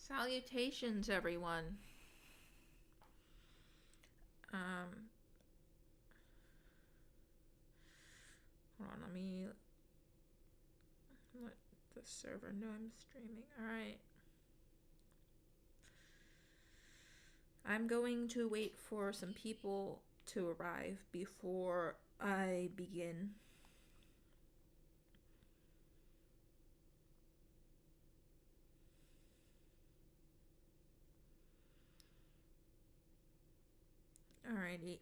Salutations, everyone. Hold on, let me let the server know I'm streaming. Alright. I'm going to wait for some people to arrive before I begin. Alrighty.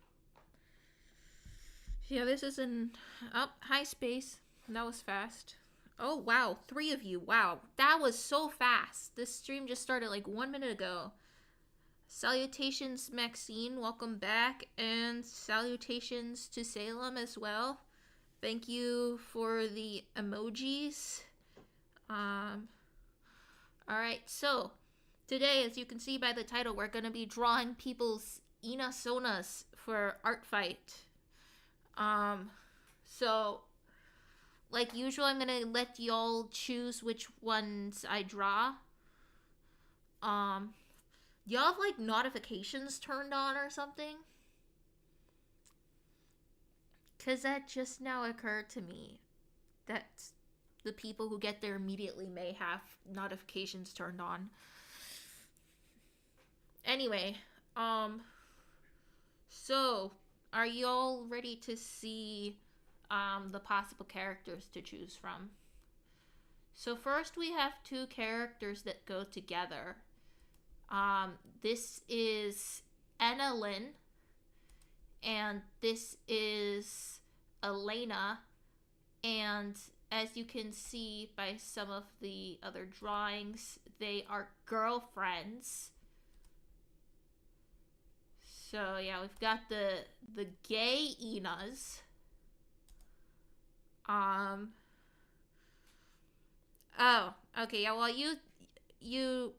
Yeah, this is an... Oh, hi, Space. That was fast. Oh, wow. 3 of you. Wow. That was so fast. This stream just started like 1 minute ago. Salutations, Maxine. Welcome back. And salutations to Salem as well. Thank you for the emojis. Alright, so today, as you can see by the title, we're going to be drawing people's Inasonas for ArtFight. So, like usual, I'm going to let y'all choose which ones I draw. Y'all have, like, notifications turned on or something? Because that just now occurred to me that the people who get there immediately may have notifications turned on. Anyway, so are y'all ready to see the possible characters to choose from? So first we have 2 characters that go together. This is Annalyn, and this is Elena, and as you can see by some of the other drawings, they are girlfriends. So yeah, we've got the gay Inas. Oh, okay, yeah, well you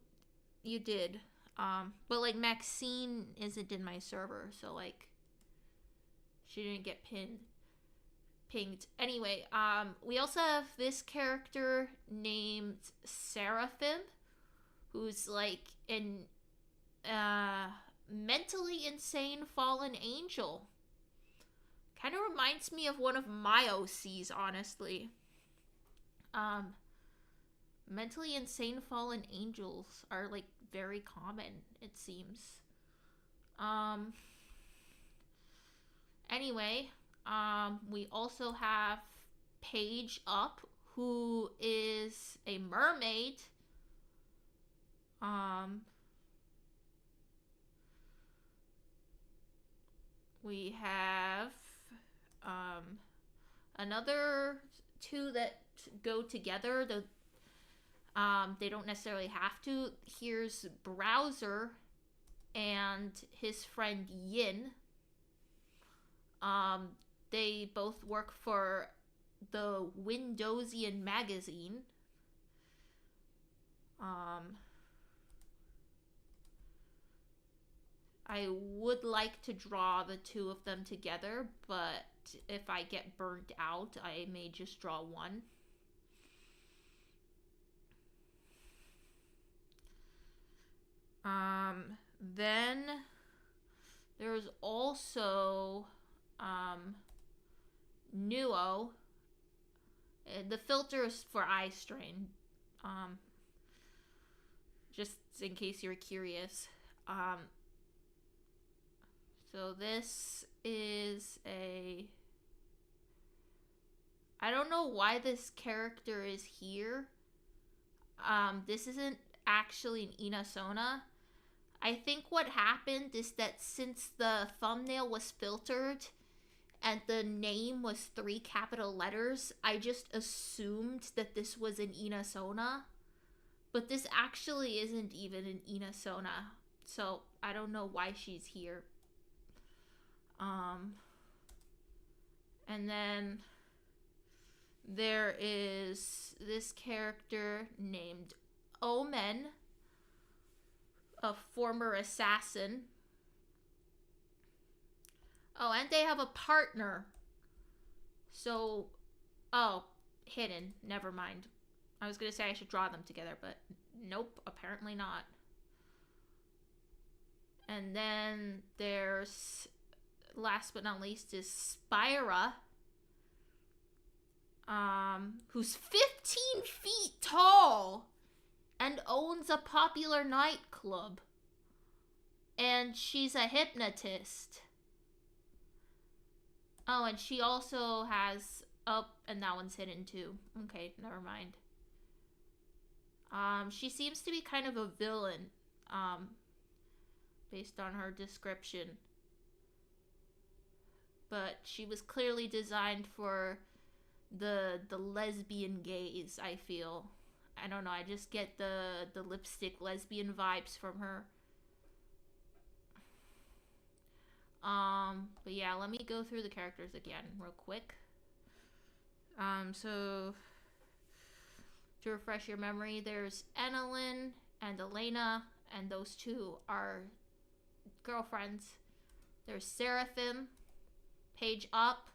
did. But like Maxine isn't in my server, so like she didn't get pinged. Anyway, we also have this character named Seraphim, who's like an mentally insane fallen angel. Kind of reminds me of one of my OCs, honestly. Mentally insane fallen angels are like very common, it seems. Anyway, we also have Paige Up, who is a mermaid. We have another 2 that go together. They don't necessarily have to. Here's Browser and his friend Yin. They both work for the Windowsian magazine. I would like to draw the 2 of them together, but if I get burnt out, I may just draw one. Then there's also Nuo. The filter is for eye strain. Just in case you're curious. So this is I don't know why this character is here. This isn't actually an Inasona. I think what happened is that since the thumbnail was filtered and the name was 3 capital letters, I just assumed that this was an Inasona. But this actually isn't even an Inasona. So I don't know why she's here. And then there is this character named Omen, a former assassin. Oh, and they have a partner. So, oh, hidden. Never mind. I was going to say I should draw them together, but nope, apparently not. And then there's, last but not least, is Spyra, who's 15 feet tall and owns a popular nightclub. And she's a hypnotist. Oh, and she also has... Oh, and that one's hidden too. Okay, never mind. She seems to be kind of a villain, based on her description. But she was clearly designed for the lesbian gaze, I feel. I don't know, I just get the lipstick lesbian vibes from her. But yeah, let me go through the characters again real quick. So to refresh your memory, there's Annalyn and Elena, and those two are girlfriends. There's Seraphim, Page Up,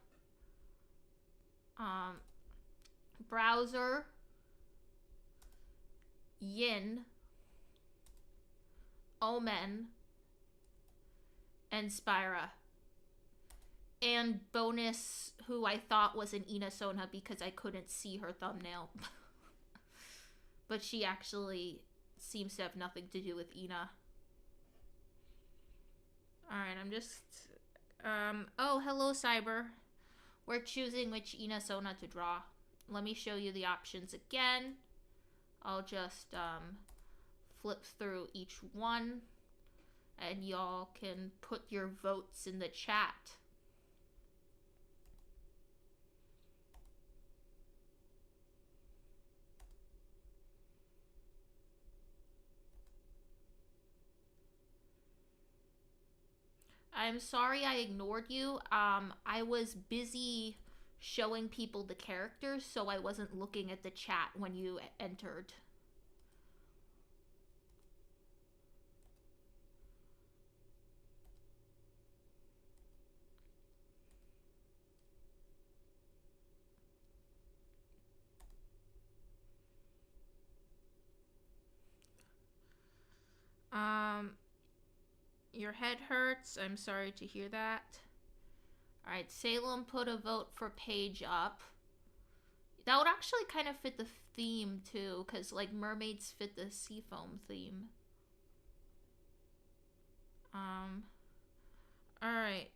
Browser, Yin, Omen, and Spyra. And bonus, who I thought was an Ina Sona because I couldn't see her thumbnail. But she actually seems to have nothing to do with Ina. Alright, I'm just... oh, hello, Cyber. We're choosing which Ina Sona to draw. Let me show you the options again. I'll just flip through each one, and y'all can put your votes in the chat. I'm sorry I ignored you. I was busy showing people the characters, so I wasn't looking at the chat when you entered. Your head hurts. I'm sorry to hear that. Alright, Salem put a vote for Page Up. That would actually kind of fit the theme too, because like mermaids fit the seafoam theme. Alright.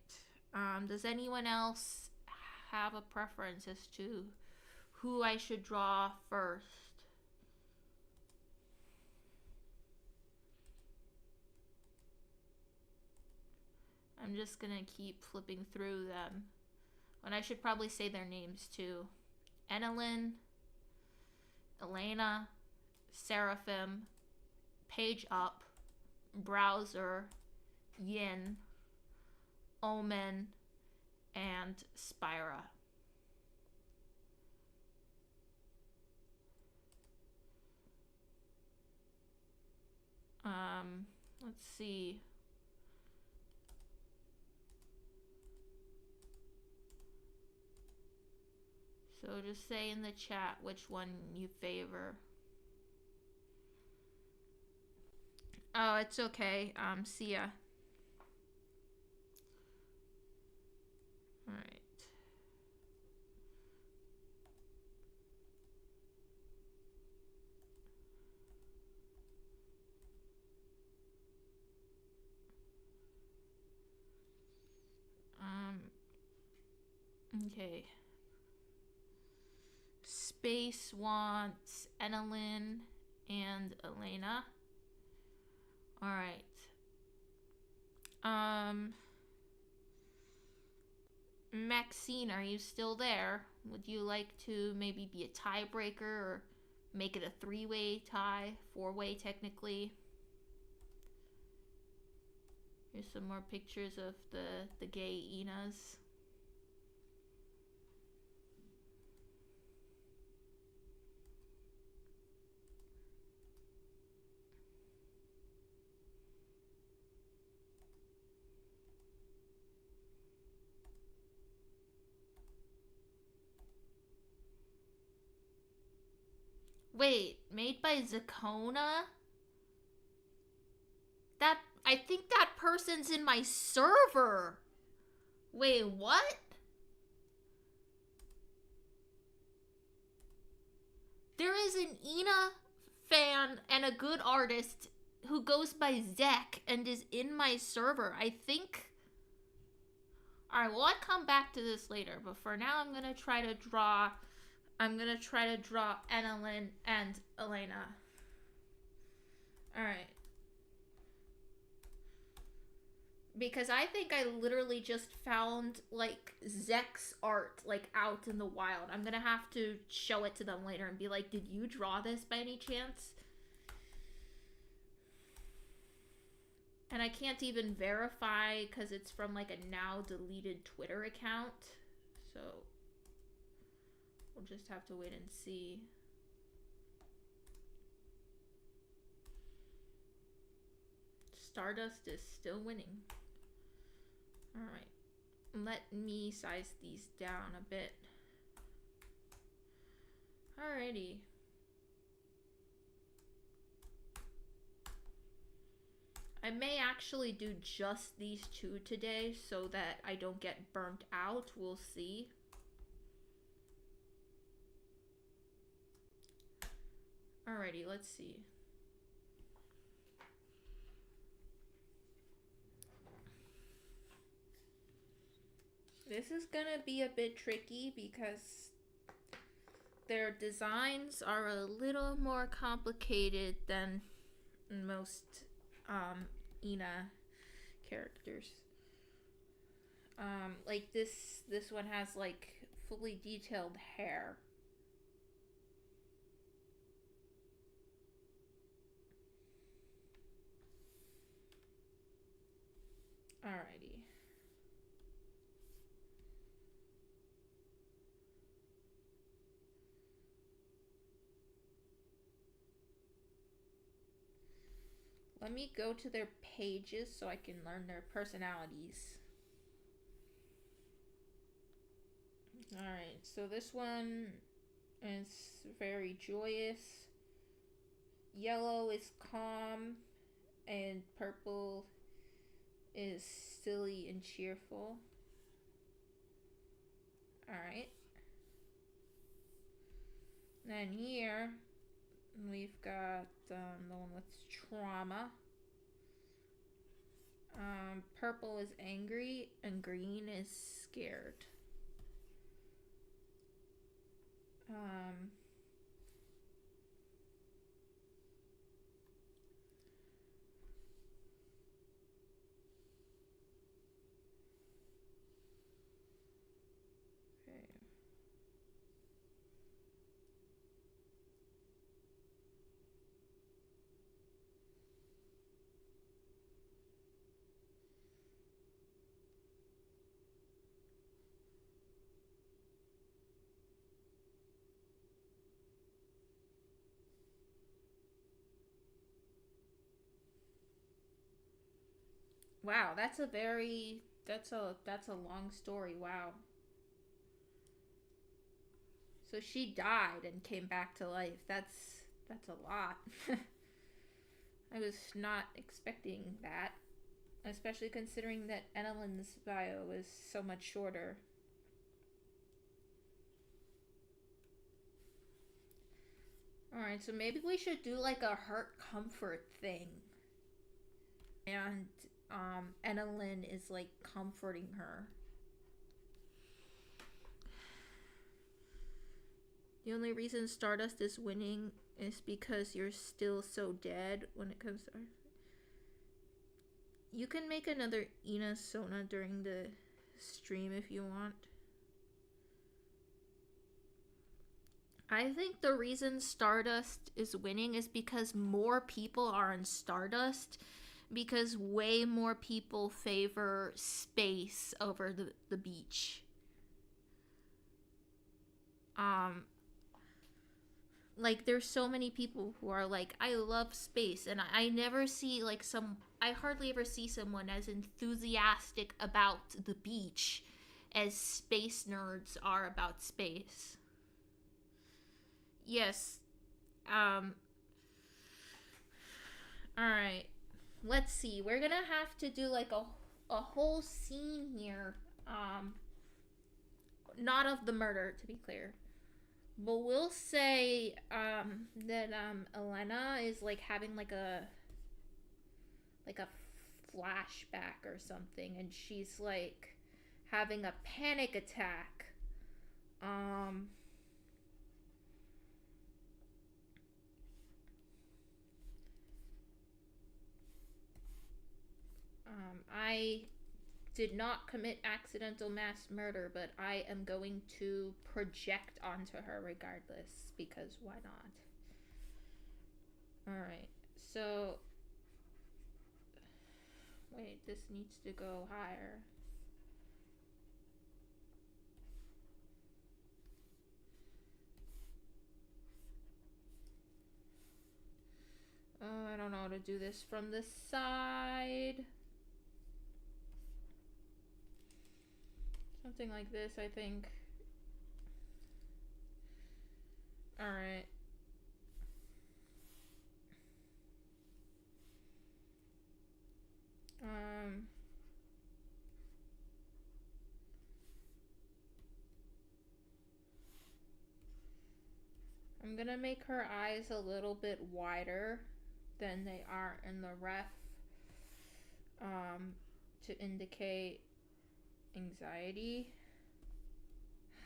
Does anyone else have a preference as to who I should draw first? I'm just gonna keep flipping through them. And I should probably say their names too. Annalyn, Elena, Seraphim, Page Up, Browser, Yin, Omen, and Spyra. Let's see. So just say in the chat which one you favor. Oh, it's okay. See ya. Alright. Okay. Space wants Annalyn and Elena. Alright. Maxine, are you still there? Would you like to maybe be a tiebreaker or make it a three-way tie? Four-way, technically. Here's some more pictures of the gay Inas. Wait, made by Zakona? That, I think that person's in my server. Wait, what? There is an Ina fan and a good artist who goes by Zek and is in my server. I think. Alright, well, I'll come back to this later, but for now, I'm gonna try to draw Annalyn and Elena. Alright. Because I think I literally just found, like, Zek's art, like, out in the wild. I'm gonna have to show it to them later and be like, did you draw this by any chance? And I can't even verify because it's from, like, a now deleted Twitter account. So we'll just have to wait and see. Stardust is still winning. Alright. Let me size these down a bit. Alrighty. I may actually do just these two today so that I don't get burnt out. We'll see. Alrighty, let's see. This is gonna be a bit tricky because their designs are a little more complicated than most Ina characters. Like this one has like fully detailed hair. Alrighty. Let me go to their pages so I can learn their personalities. Alright, so this one is very joyous. Yellow is calm. And purple is silly and cheerful. Alright. Then here we've got the one with trauma. Purple is angry and green is scared. Wow, that's a long story. Wow. So she died and came back to life. That's a lot. I was not expecting that, especially considering that Annalyn's bio was so much shorter. Alright, so maybe we should do like a hurt comfort thing. And Annalyn is like comforting her. The only reason Stardust is winning is because you're still so dead when it comes to ArtFight. You can make another Ina Sona during the stream if you want. I think the reason Stardust is winning is because more people are in Stardust, because way more people favor space over the beach. Like, there's so many people who are like, I love space, and I never see, like, I hardly ever see someone as enthusiastic about the beach as space nerds are about space. Yes. Alright. let's see. We're gonna have to do like a whole scene here. Not of the murder, to be clear. But we'll say that Elena is like having like a flashback or something, and she's like having a panic attack. I did not commit accidental mass murder, but I am going to project onto her regardless, because why not? Alright, so... Wait, this needs to go higher. I don't know how to do this from the side. Something like this, I think. Alright. I'm gonna make her eyes a little bit wider than they are in the ref, to indicate anxiety.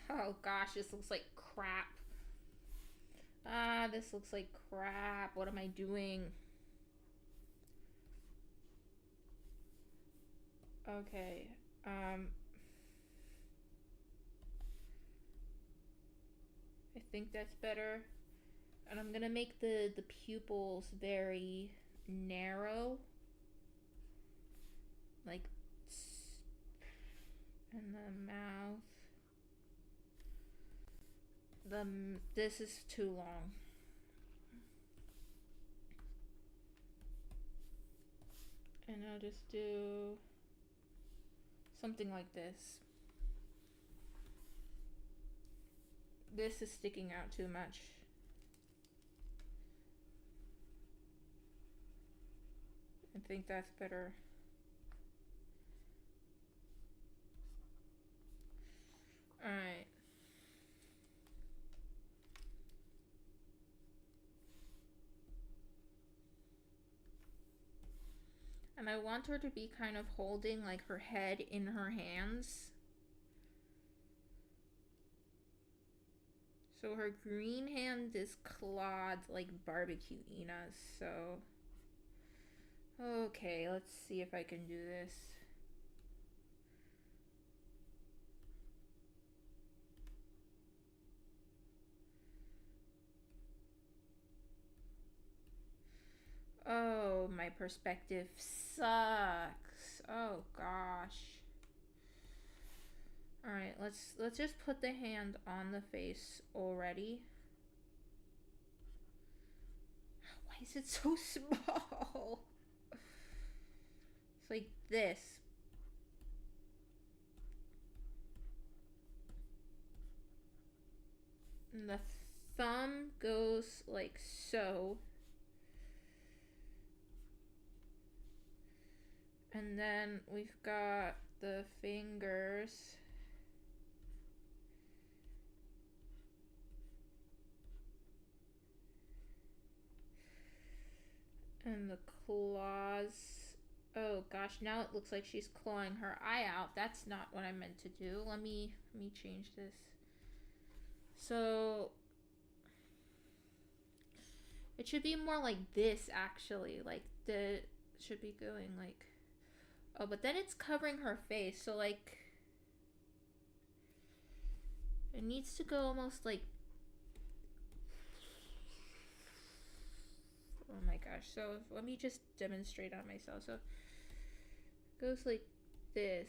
Oh gosh, this looks like crap. This looks like crap. What am I doing? Okay, I think that's better. And I'm gonna make the pupils very narrow. Like, and the mouth. This is too long. And I'll just do something like this. This is sticking out too much. I think that's better. Alright. And I want her to be kind of holding like her head in her hands. So her green hand is clawed like barbecue Ina's, so... Okay, let's see if I can do this. Oh, my perspective sucks. Oh gosh. Alright, let's just put the hand on the face already. Why is it so small? It's like this. And the thumb goes like so. And then we've got the fingers. And the claws. Oh gosh, now it looks like she's clawing her eye out. That's not what I meant to do. Let me change this. So it should be more like this actually. Like should be going like, oh, but then it's covering her face, so like it needs to go almost like, oh my gosh. So let me just demonstrate on myself. So it goes like this.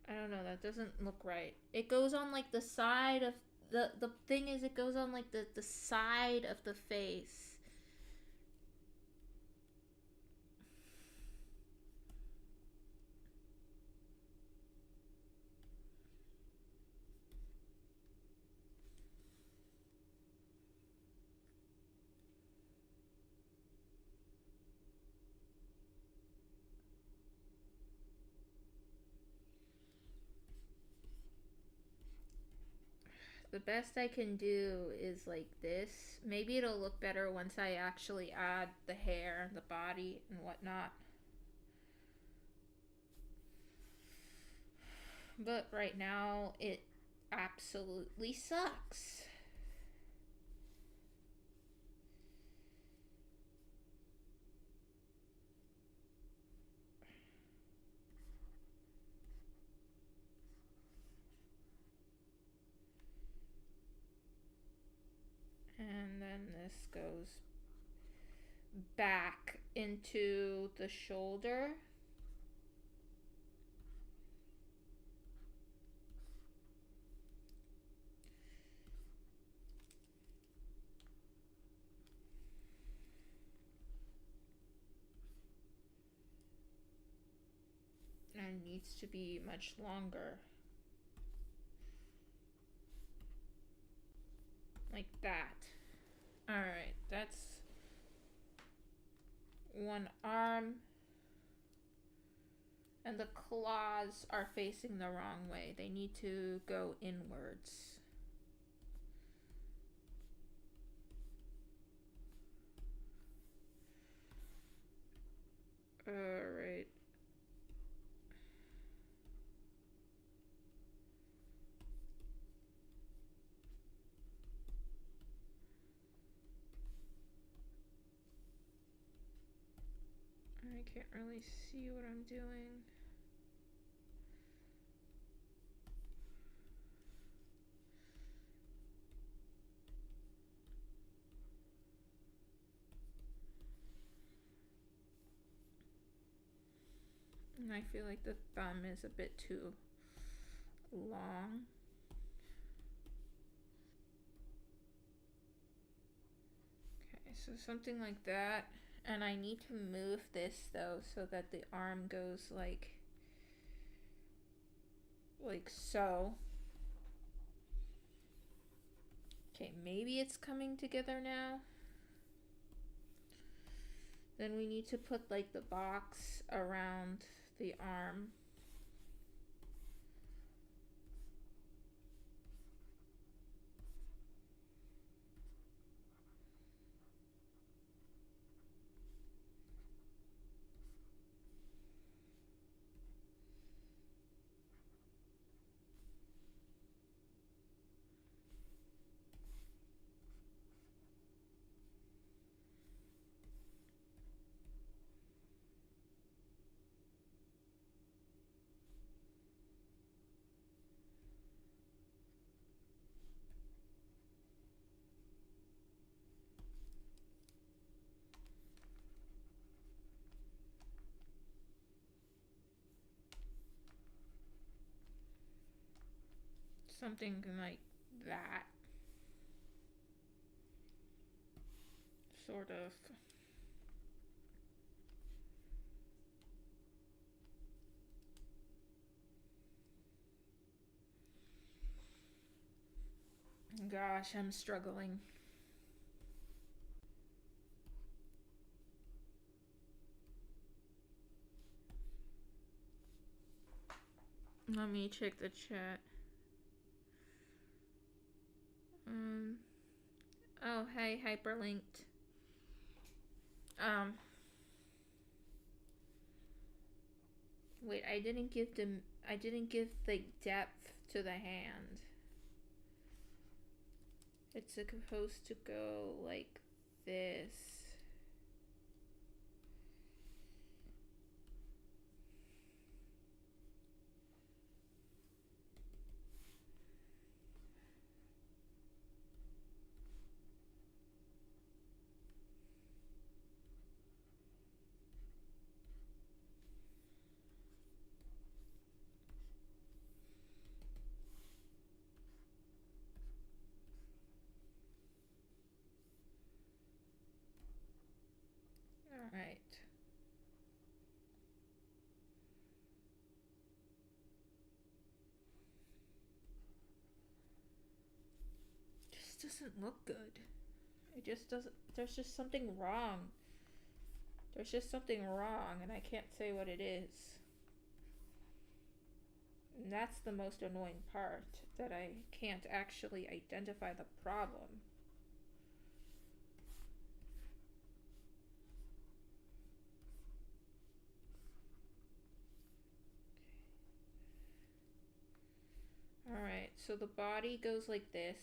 I don't know, that doesn't look right. It goes on like the side of the thing is, it goes on like the side of the face. The best I can do is like this. Maybe it'll look better once I actually add the hair and the body and whatnot. But right now, it absolutely sucks. And then this goes back into the shoulder. And needs to be much longer. Like that. Alright, that's one arm. And the claws are facing the wrong way. They need to go inwards. Alright. I can't really see what I'm doing. And I feel like the thumb is a bit too long. Okay, so something like that. And I need to move this though so that the arm goes like so. Okay, maybe it's coming together now. Then we need to put like the box around the arm. Something like that. Sort of. Gosh, I'm struggling. Let me check the chat. Oh, hey, hyperlinked. Wait, I didn't give the depth to the hand. It's supposed to go like this. Alright. Just doesn't look good. It just doesn't. There's just something wrong. There's just something wrong, and I can't say what it is. And that's the most annoying part, that I can't actually identify the problem. Alright, so the body goes like this.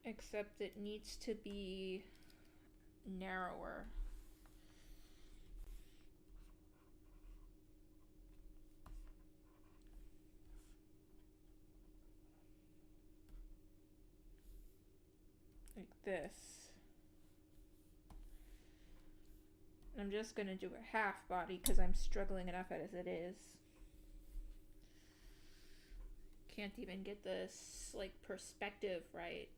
Except it needs to be narrower. Like this. I'm just gonna do a half body because I'm struggling enough as it is. Can't even get this like perspective right.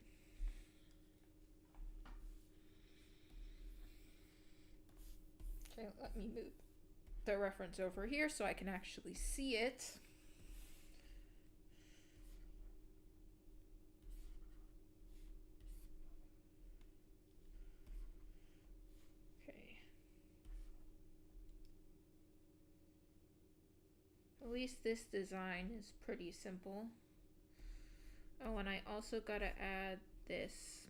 Okay, let me move the reference over here so I can actually see it. Okay. At least this design is pretty simple. Oh, and I also gotta add this.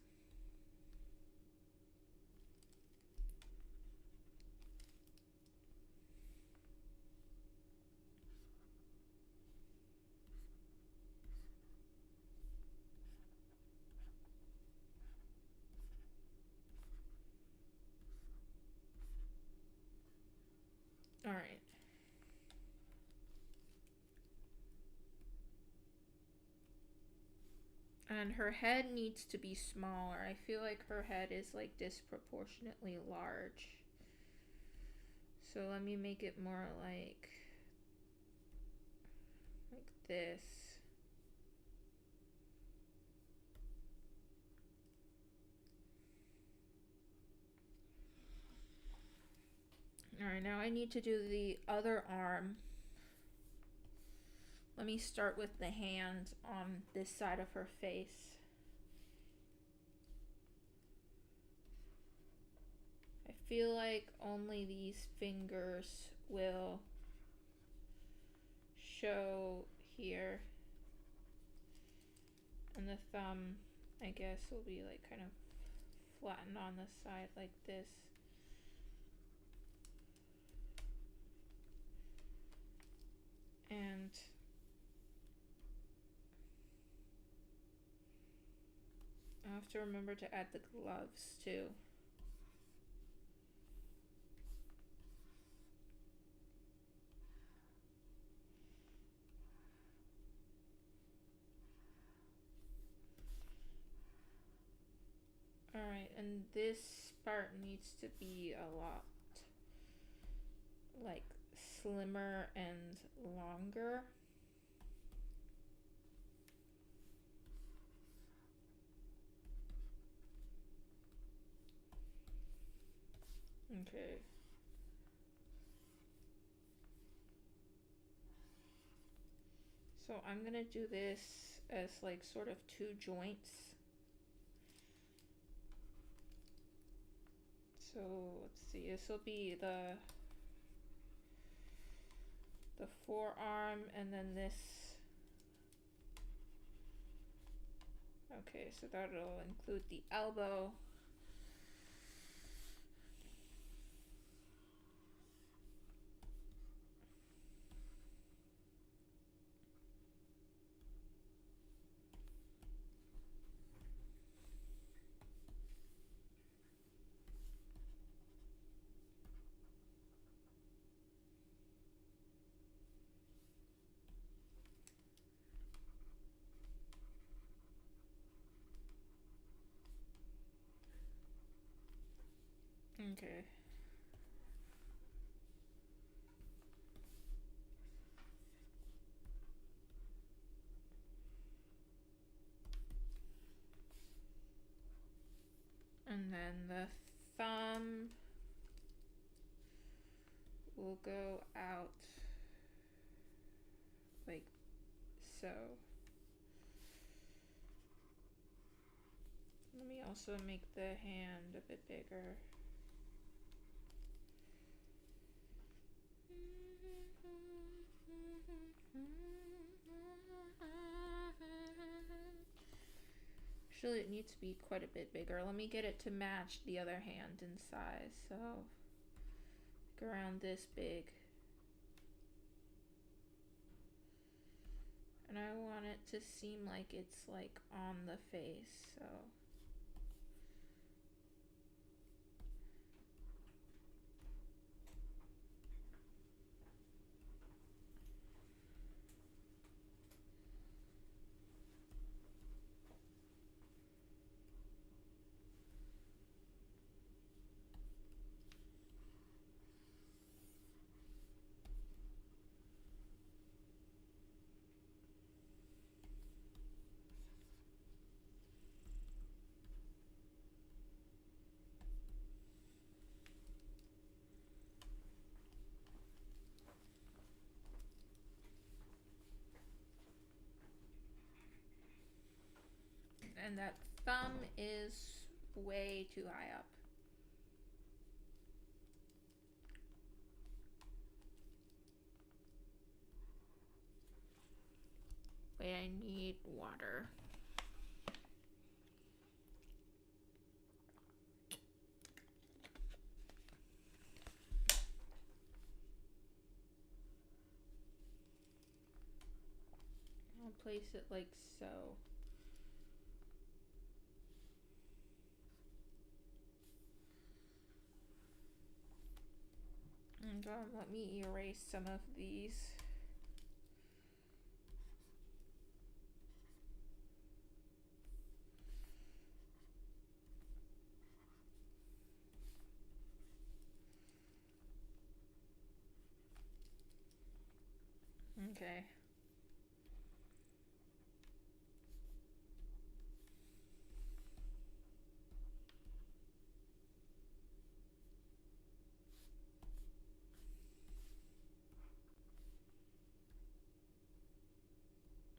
All right. And her head needs to be smaller. I feel like her head is like disproportionately large. So let me make it more like this. All right, now I need to do the other arm. Let me start with the hand on this side of her face. I feel like only these fingers will show here. And the thumb, I guess, will be like kind of flattened on the side like this. And I have to remember to add the gloves too. Alright, and this part needs to be a lot like slimmer and longer. Okay. So I'm gonna do this as like sort of two joints. So let's see, this will be the forearm, and then this. Okay, so that'll include the elbow. Okay. And then the thumb will go out like so. Let me also make the hand a bit bigger. Actually, it needs to be quite a bit bigger. Let me get it to match the other hand in size. So, like around this big. And I want it to seem like it's like on the face, so. And that thumb is way too high up. Wait, I need water. I'll place it like so. And let me erase some of these. Okay.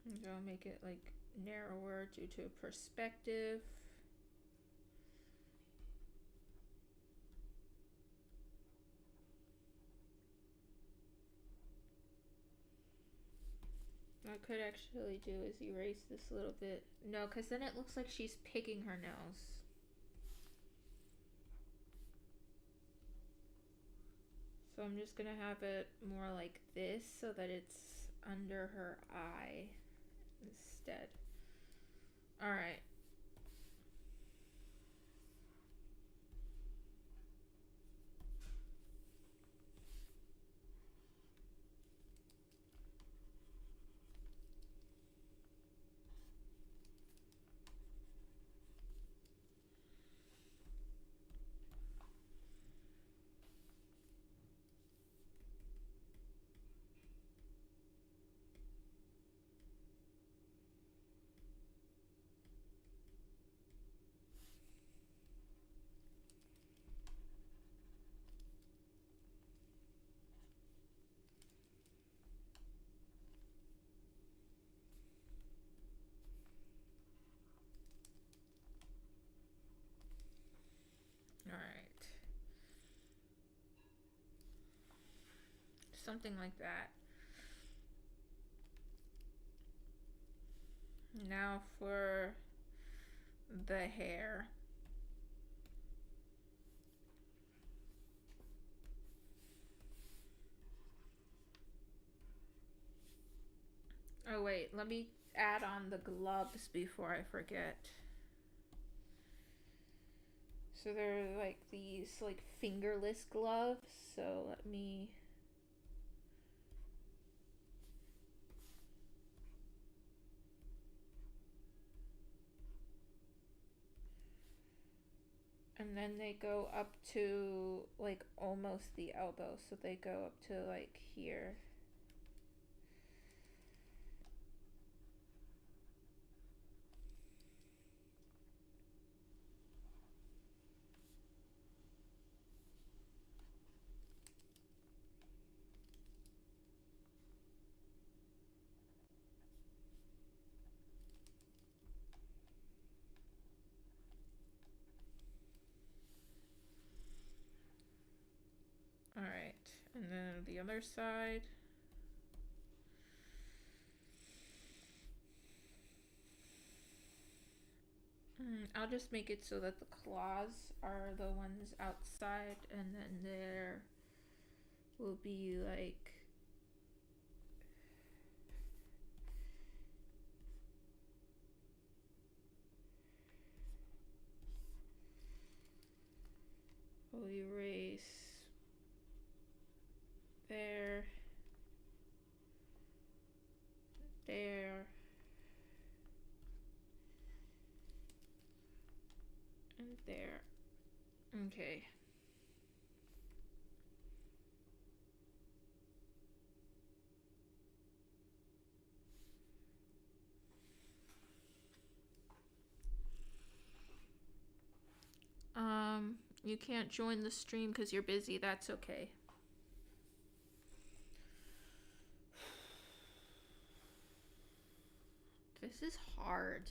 And I'll make it like narrower due to perspective. What I could actually do is erase this a little bit. No, because then it looks like she's picking her nose. So I'm just gonna have it more like this so that it's under her eye instead. All right. All right. Something like that. Now for the hair. Oh wait, let me add on the gloves before I forget. So they're like these like fingerless gloves, so let me and then they go up to like almost the elbow, so they go up to like here. other side. I'll just make it so that the claws are the ones outside, and then there will be like we'll erase there, there, and there. Okay. You can't join the stream because you're busy. That's okay. This is hard.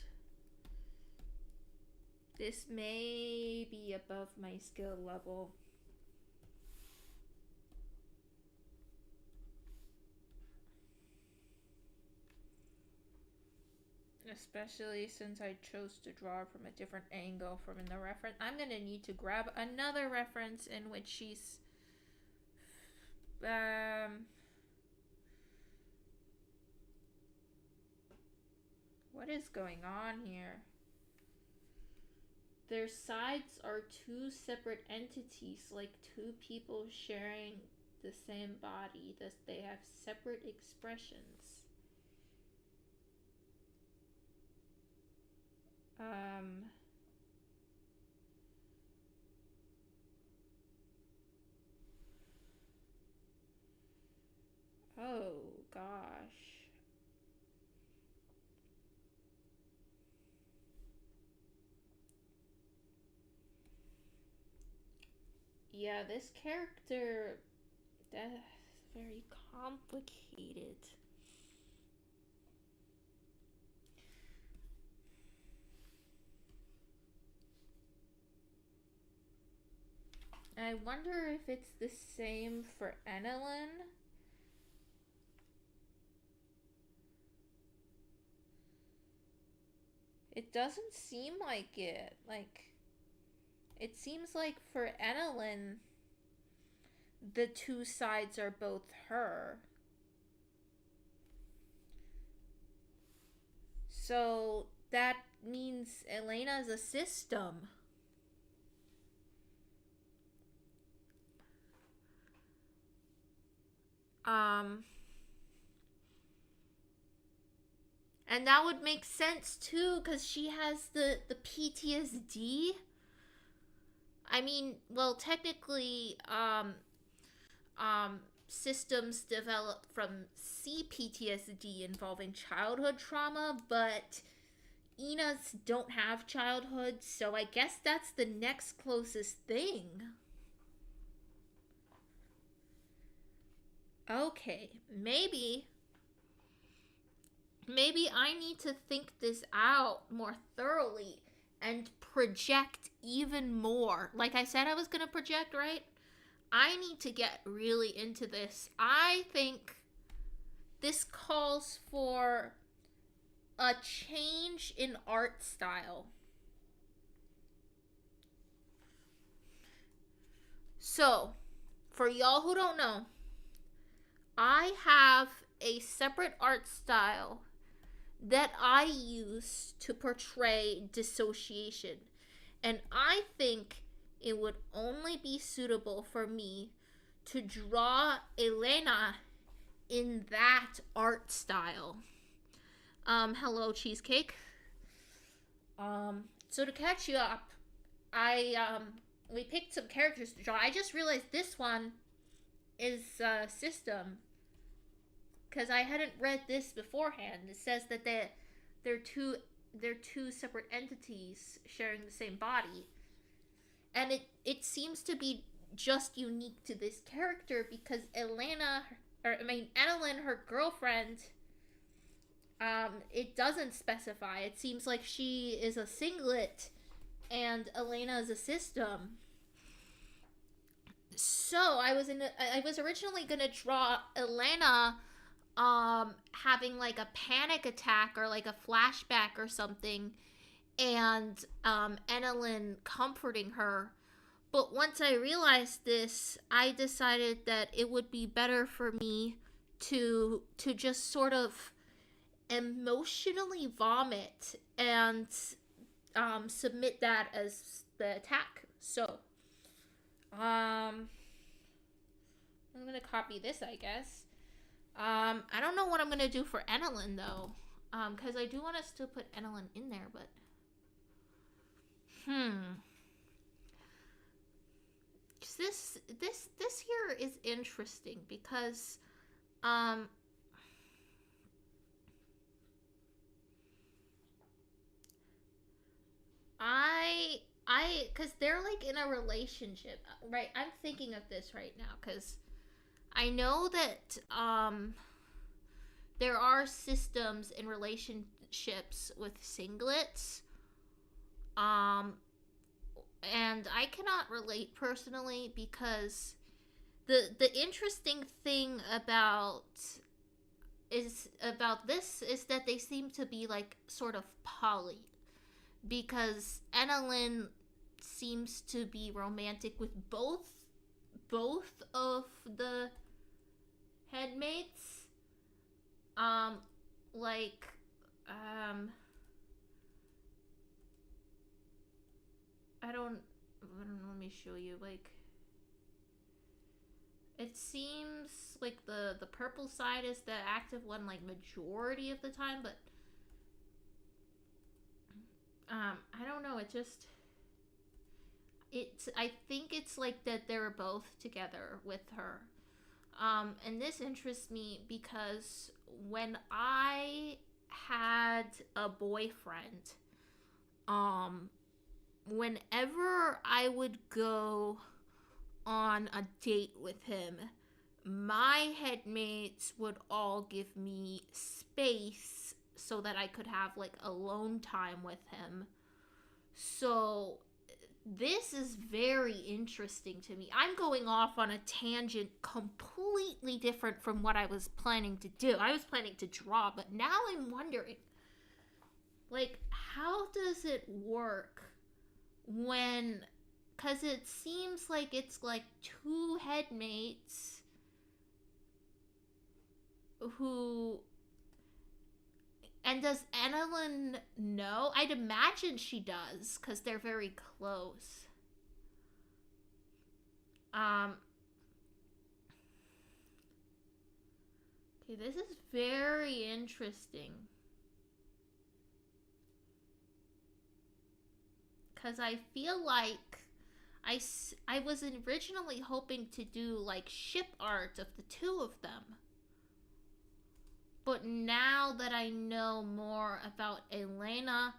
This may be above my skill level. Especially since I chose to draw from a different angle from in the reference. I'm going to need to grab another reference in which she's... what is going on here? Their sides are two separate entities, like two people sharing the same body. Thus, they have separate expressions. Oh, gosh. Yeah, this character, that's very complicated. I wonder if it's the same for Enelin. It doesn't seem like it. Like, it seems like for Enelin, the two sides are both her. So that means Elena's a system. And that would make sense too, because she has the PTSD. I mean, well, technically, systems develop from CPTSD involving childhood trauma, but Enas don't have childhood, so I guess that's the next closest thing. Okay, maybe I need to think this out more thoroughly and project even more. Like I said I was gonna project, right? I need to get really into this. I think this calls for a change in art style. So, for y'all who don't know, I have a separate art style that I use to portray dissociation. And I think it would only be suitable for me to draw Elena in that art style. Hello, Cheesecake. So to catch you up, we picked some characters to draw. I just realized this one is system, because I hadn't read this beforehand. It says that they're two separate entities sharing the same body, and it seems to be just unique to this character because Annalyn, her girlfriend, it doesn't specify. It seems like she is a singlet and Elena is a system. So I was originally gonna draw Elena having like a panic attack or like a flashback or something, and Enelin comforting her. But once I realized this, I decided that it would be better for me to just sort of emotionally vomit and submit that as the attack. So, I'm gonna copy this, I guess. I don't know what I'm gonna do for Enelin though, because I do want us to put Enelin in there, but hmm, this here is interesting because um I because they're like in a relationship, right? I'm thinking of this right now because I know that there are systems in relationships with singlets, um and I cannot relate personally because the interesting thing about this is that they seem to be like sort of poly, because Enelin seems to be romantic with both of the headmates. Um, like, um, I don't know. Let me show you. Like, it seems like the purple side is the active one, like majority of the time, but I don't know. I think it's like that they're both together with her. And this interests me because when I had a boyfriend, um, whenever I would go on a date with him, my headmates would all give me space so that I could have like alone time with him. So this is very interesting to me. I'm going off on a tangent completely different from what I was planning to do. I was planning to draw, but now I'm wondering, like, how does it work when, because it seems like it's like two headmates who, and does Annalyn know? I'd imagine she does because they're very close. Um, okay, this is very interesting because I feel like I was originally hoping to do like ship art of the two of them. But now that I know more about Elena,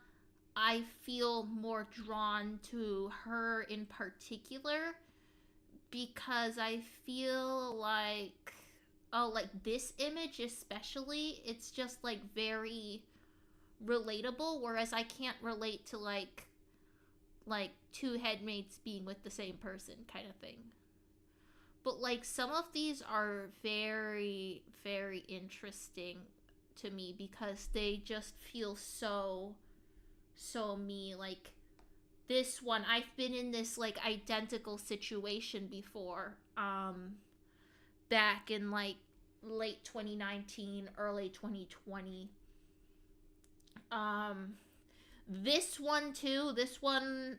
I feel more drawn to her in particular because I feel like, oh, like this image especially, it's just like very relatable, whereas I can't relate to like two headmates being with the same person kind of thing. But like some of these are very very interesting to me because they just feel so me. Like this one, I've been in this like identical situation before, back in like late 2019 early 2020. um this one too, this one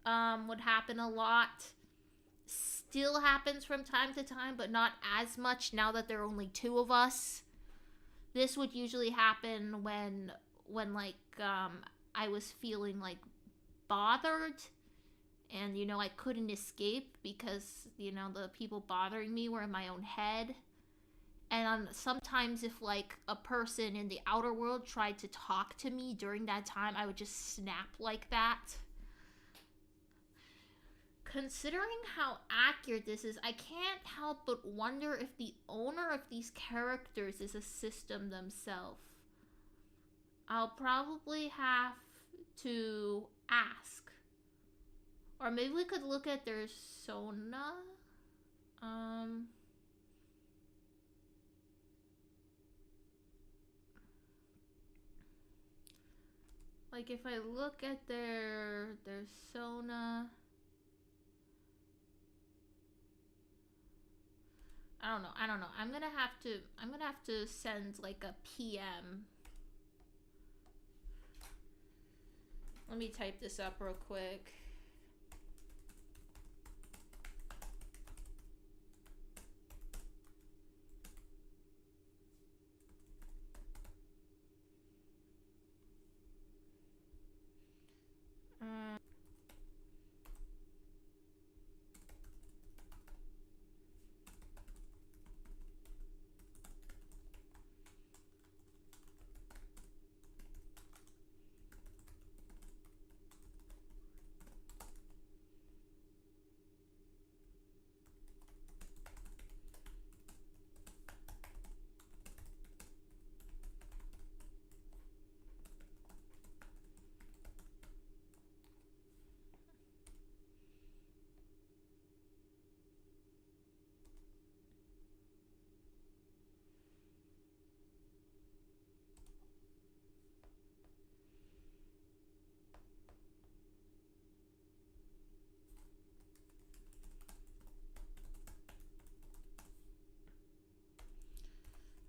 would happen a lot, still happens from time to time, but not as much now that there are only two of us. This would usually happen when like I was feeling like bothered, and I couldn't escape because the people bothering me were in my own head. And sometimes if like a person in the outer world tried to talk to me during that time, I would just snap like that. Considering how accurate this is, I can't help but wonder if the owner of these characters is a system themselves. I'll probably have to ask. Or maybe we could look at their Sona. Um, like if I look at their Sona, I don't know. I'm gonna have to send like a PM. Let me type this up real quick.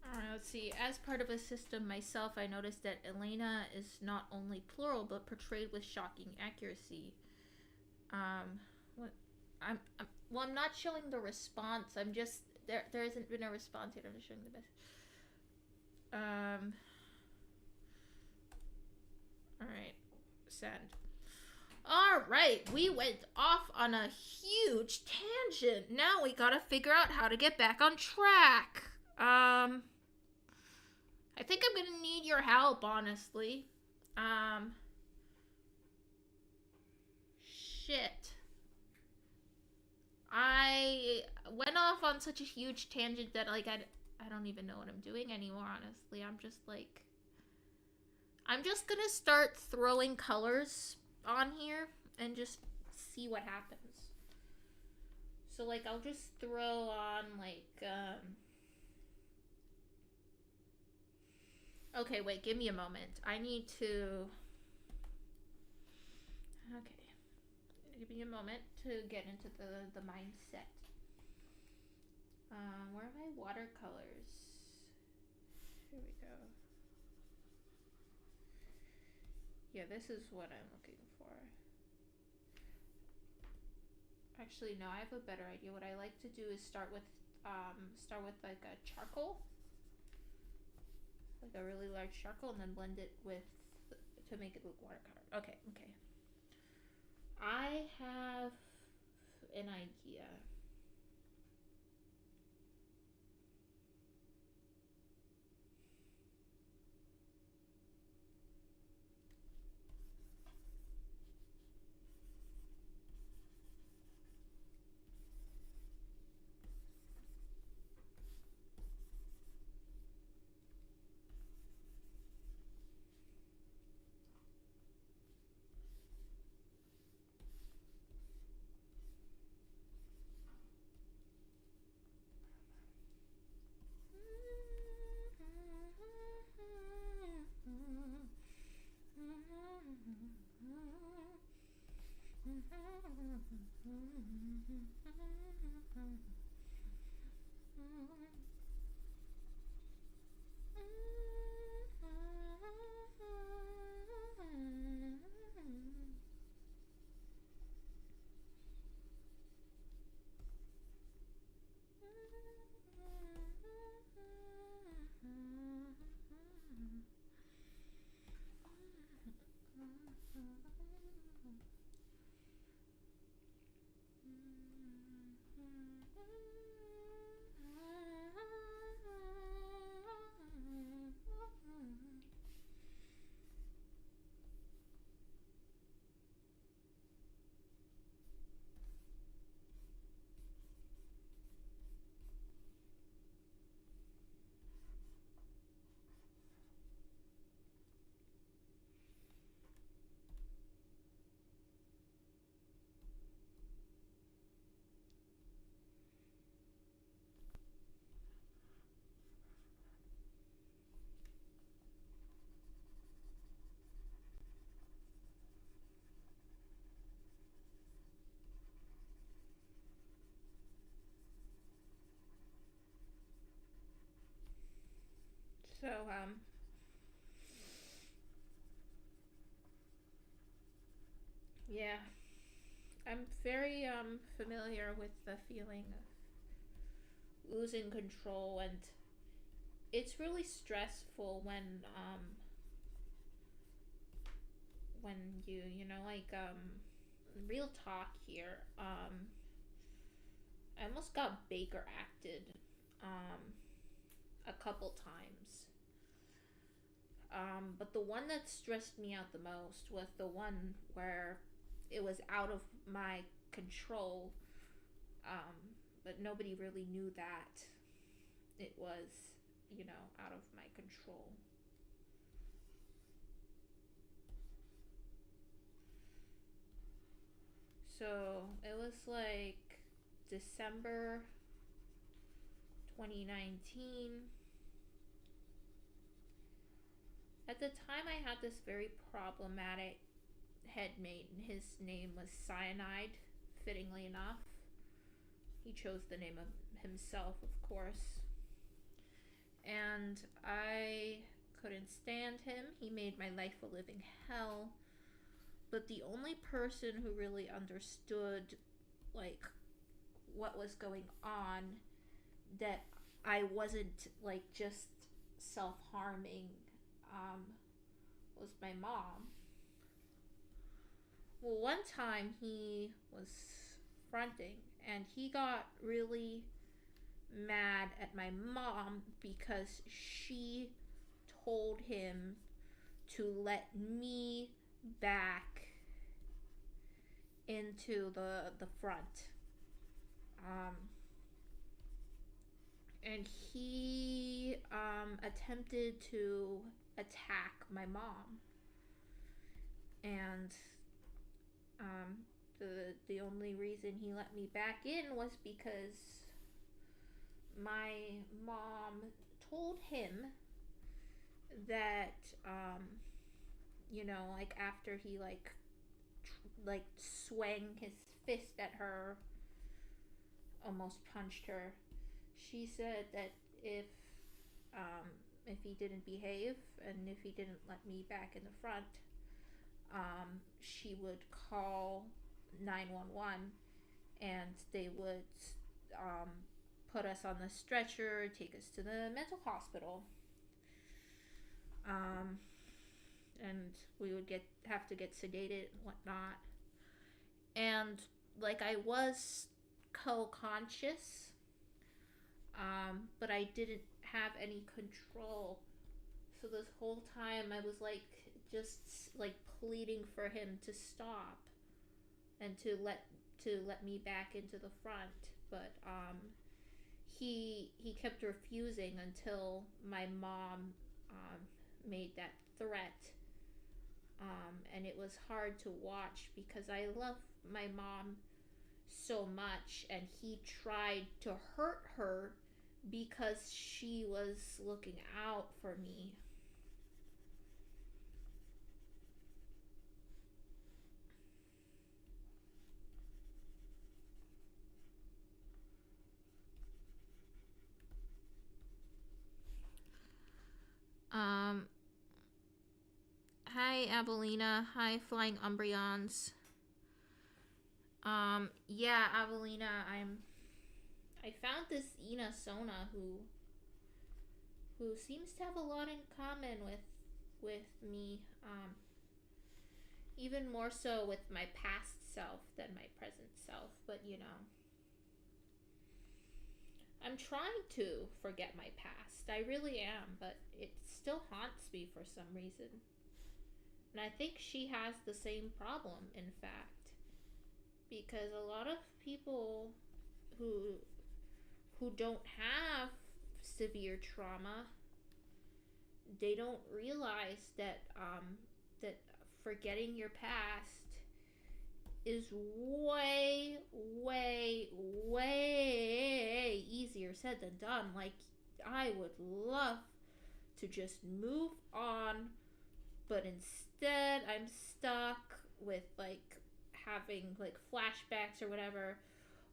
Alright, let's see. As part of a system myself, I noticed that Elena is not only plural, but portrayed with shocking accuracy. What? Well, I'm not showing the response. I'm just there hasn't been a response yet. I'm just showing the best. All right, send. All right, we went off on a huge tangent. Now we gotta figure out how to get back on track. I think I'm gonna need your help, honestly. Shit. I went off on such a huge tangent that like I don't even know what I'm doing anymore, honestly. I'm just gonna start throwing colors on here and just see what happens. So like I'll just throw on like okay, wait, give me a moment. I need to okay. Give me a moment to get into the mindset. Where are my watercolors? Here we go. Yeah, this is what I'm looking for. Actually, no, I have a better idea. What I like to do is start with like a charcoal, like a really large charcoal, and then blend it with to make it look watercolor. Okay, okay. I have an idea. So, yeah, I'm very familiar with the feeling of losing control, and it's really stressful when you know, like, real talk here, I almost got Baker acted um a couple times. But the one that stressed me out the most was the one where it was out of my control, but nobody really knew that it was, you know, out of my control. So it was like December 2019. At the time, I had this very problematic headmate, and his name was Cyanide, fittingly enough. He chose the name of himself, of course. And I couldn't stand him. He made my life a living hell. But the only person who really understood, like, what was going on, that I wasn't, like, just self-harming, was my mom. Well, one time he was fronting, and he got really mad at my mom because she told him to let me back into the front. And he attempted to attack my mom. And the only reason he let me back in was because my mom told him that, you know, like, after he like swung his fist at her, almost punched her, she said that if he didn't behave and if he didn't let me back in the front, she would call 911, and they would put us on the stretcher, take us to the mental hospital, and we would have to get sedated and whatnot. And, like, I was co-conscious, but I didn't have any control. So this whole time I was like just like pleading for him to stop and to let me back into the front, but he kept refusing until my mom made that threat. And it was hard to watch because I love my mom so much, and he tried to hurt her because she was looking out for me. Um, Hi, Avelina. Hi, Flying Umbreons. Yeah, Avelina, I found this Ina Sona who seems to have a lot in common with me. Even more so with my past self than my present self, but you know, I'm trying to forget my past. I really am, but it still haunts me for some reason. And I think she has the same problem, in fact, because a lot of people who don't have severe trauma, they don't realize that that forgetting your past is way, way, way easier said than done. Like, I would love to just move on, but instead I'm stuck with like having like flashbacks or whatever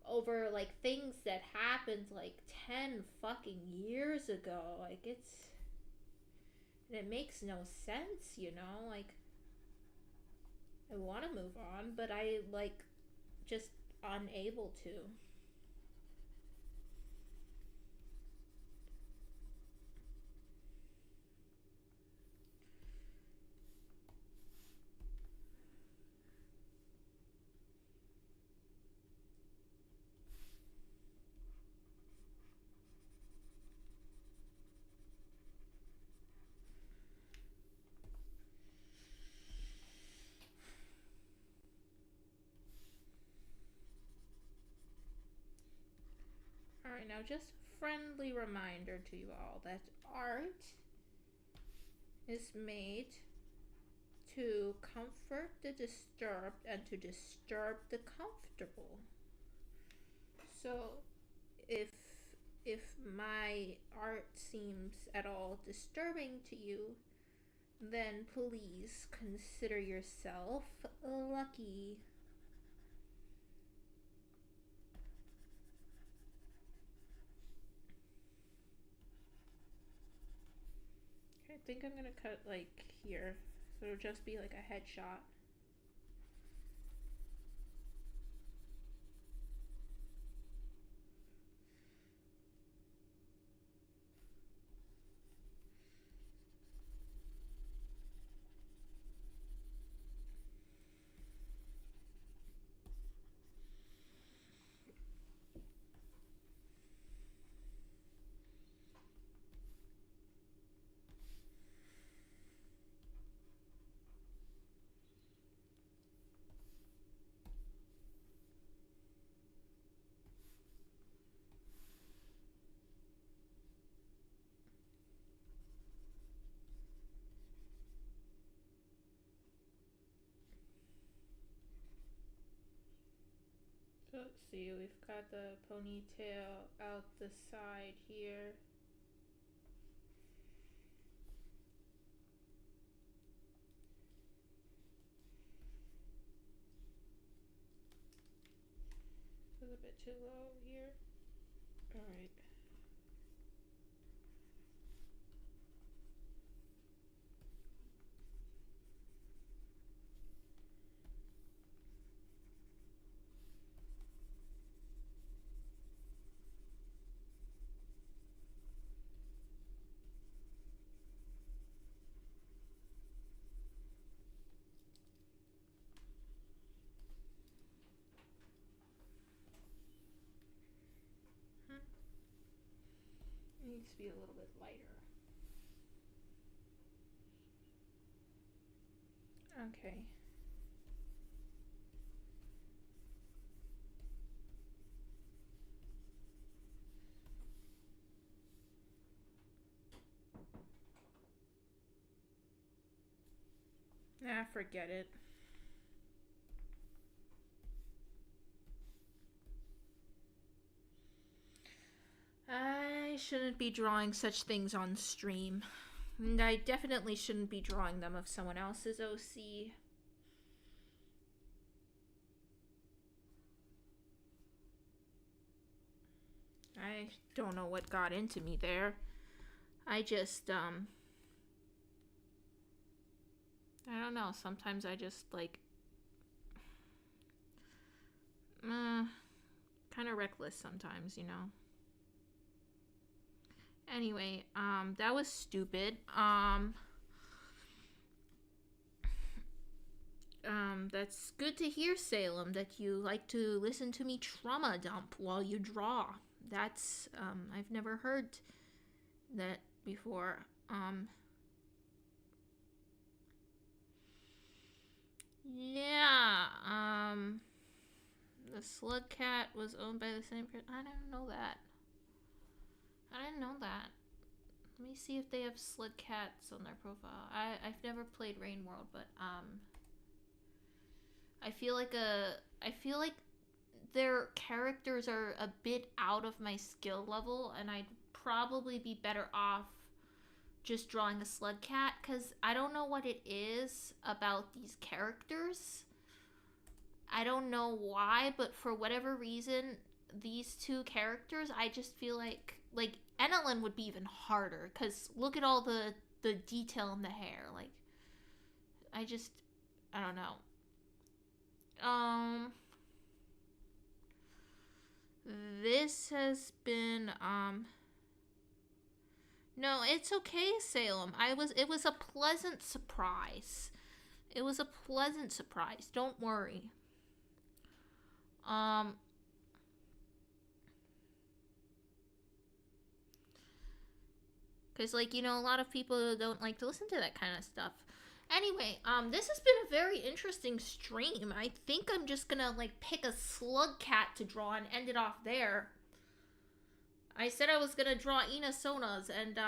over like things that happened like 10 fucking years ago. Like, it's And it makes no sense, you know? Like, I want to move on, but I, like, just unable to. Alright, now just a friendly reminder to you all that art is made to comfort the disturbed and to disturb the comfortable. So if my art seems at all disturbing to you, then please consider yourself lucky. I think I'm gonna cut like here, so it'll just be like a headshot. So let's see, we've got the ponytail out the side here. It was a bit too low here. Alright. It needs to be a little bit lighter. Okay. Nah, forget it. I shouldn't be drawing such things on stream. And I definitely shouldn't be drawing them of someone else's OC. I don't know what got into me there. I just, I don't know. Sometimes I just, like, kind of reckless sometimes, you know. Anyway, that was stupid. That's good to hear, Salem, that you like to listen to me trauma dump while you draw. That's, I've never heard that before. Yeah, the slug cat was owned by the same person. I didn't know that. I didn't know that. Let me see if they have slug cats on their profile. I've never played Rain World, but I feel like their characters are a bit out of my skill level, and I'd probably be better off just drawing a slug cat, because I don't know what it is about these characters. I don't know why, but for whatever reason, these two characters, I just feel like Enelin would be even harder, because look at all the the detail in the hair. Like, I don't know. This has been, no, it's okay, Salem. It was a pleasant surprise. It was a pleasant surprise. Don't worry. Because, like, a lot of people don't like to listen to that kind of stuff. Anyway, this has been a very interesting stream. I think I'm just gonna, like, pick a slug cat to draw and end it off there. I said I was gonna draw Inasonas, and,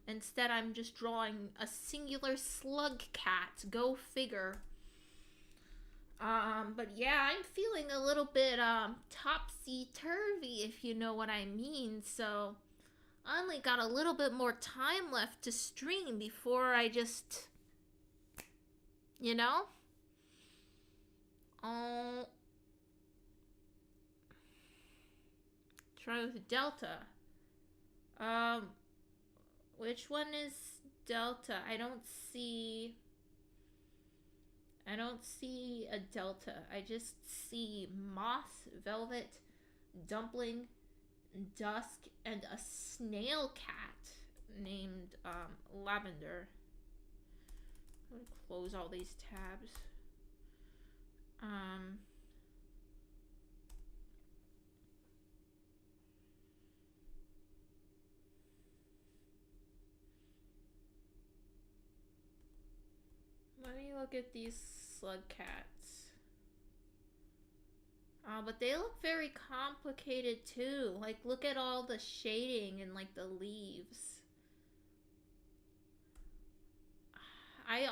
instead I'm just drawing a singular slug cat. Go figure. But yeah, I'm feeling a little bit, topsy-turvy, if you know what I mean, so I only got a little bit more time left to stream before I just, try with Delta. Which one is Delta? I don't see a Delta. I just see moth, velvet, dumpling, dusk, and a snail cat named Lavender. I'm gonna close all these tabs. Let me look at these slug cats. But they look very complicated too. Like, look at all the shading and, like, the leaves. I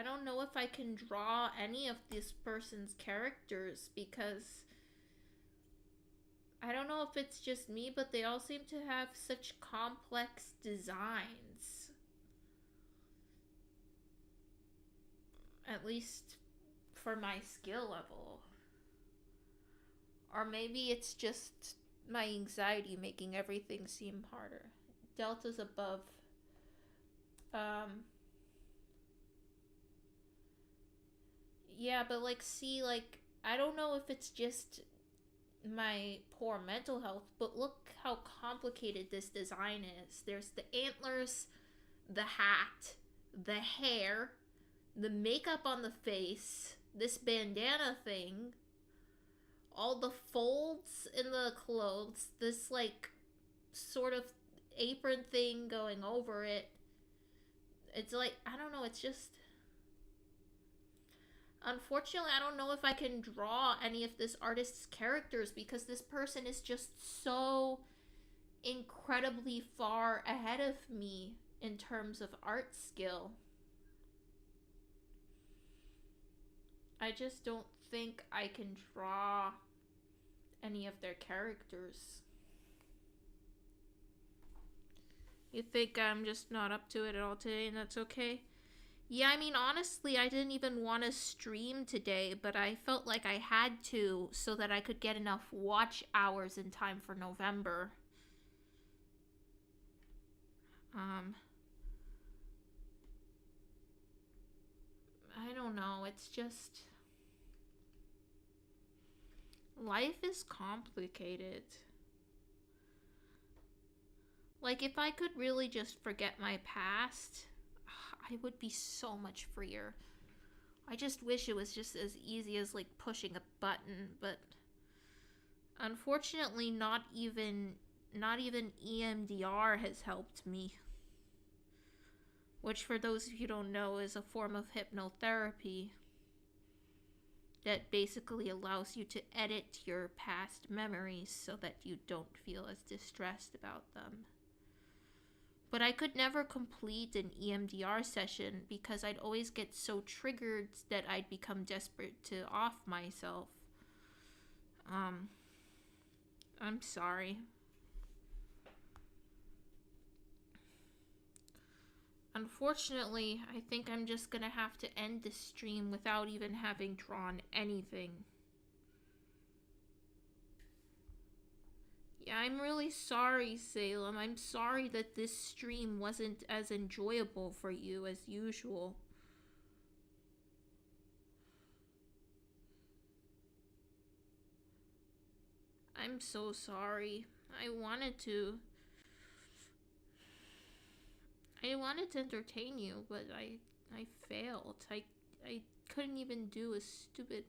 don't know if I can draw any of this person's characters because I don't know if it's just me, but they all seem to have such complex designs. At least for my skill level. Or maybe it's just my anxiety making everything seem harder. Delta's above. Yeah, but like, see, like, I don't know if it's just my poor mental health, but look how complicated this design is. There's the antlers, the hat, the hair, the makeup on the face, this bandana thing, all the folds in the clothes, this, like, sort of apron thing going over it. It's like, I don't know, it's just... Unfortunately, I don't know if I can draw any of this artist's characters because this person is just so incredibly far ahead of me in terms of art skill. I just don't think I can draw any of their characters. You think I'm just not up to it at all today, and that's okay? Yeah, I mean, honestly, I didn't even want to stream today, but I felt like I had to so that I could get enough watch hours in time for November. I don't know, it's just... Life is complicated. Like, if I could really just forget my past, I would be so much freer. I just wish it was just as easy as, like, pushing a button, but unfortunately not even EMDR has helped me. Which, for those of you who don't know, is a form of hypnotherapy that basically allows you to edit your past memories so that you don't feel as distressed about them. But I could never complete an EMDR session because I'd always get so triggered that I'd become desperate to off myself. I'm sorry. Unfortunately, I think I'm just gonna have to end the stream without even having drawn anything. Yeah, I'm really sorry, Salem. I'm sorry that this stream wasn't as enjoyable for you as usual. I'm so sorry. I wanted to. I wanted to entertain you, but I failed. I couldn't even do a stupid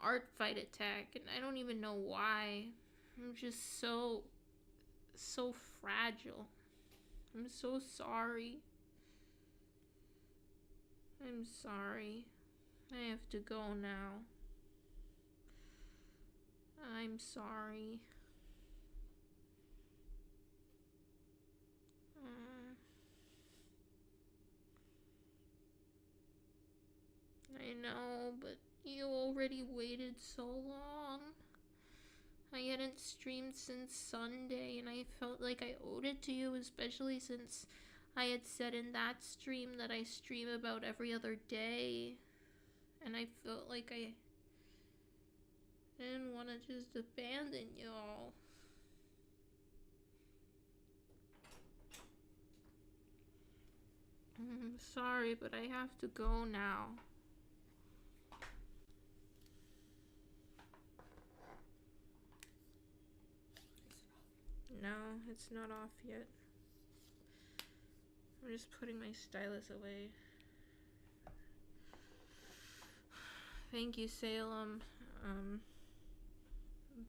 ArtFight attack, and I don't even know why. I'm just so fragile. I'm so sorry. I'm sorry. I have to go now. I'm sorry. Uh, I know, but you already waited so long. I hadn't streamed since Sunday, and I felt like I owed it to you, especially since I had said in that stream that I stream about every other day. And I felt like I didn't want to just abandon y'all. I'm sorry, but I have to go now. No, it's not off yet. I'm just putting my stylus away. Thank you, Salem.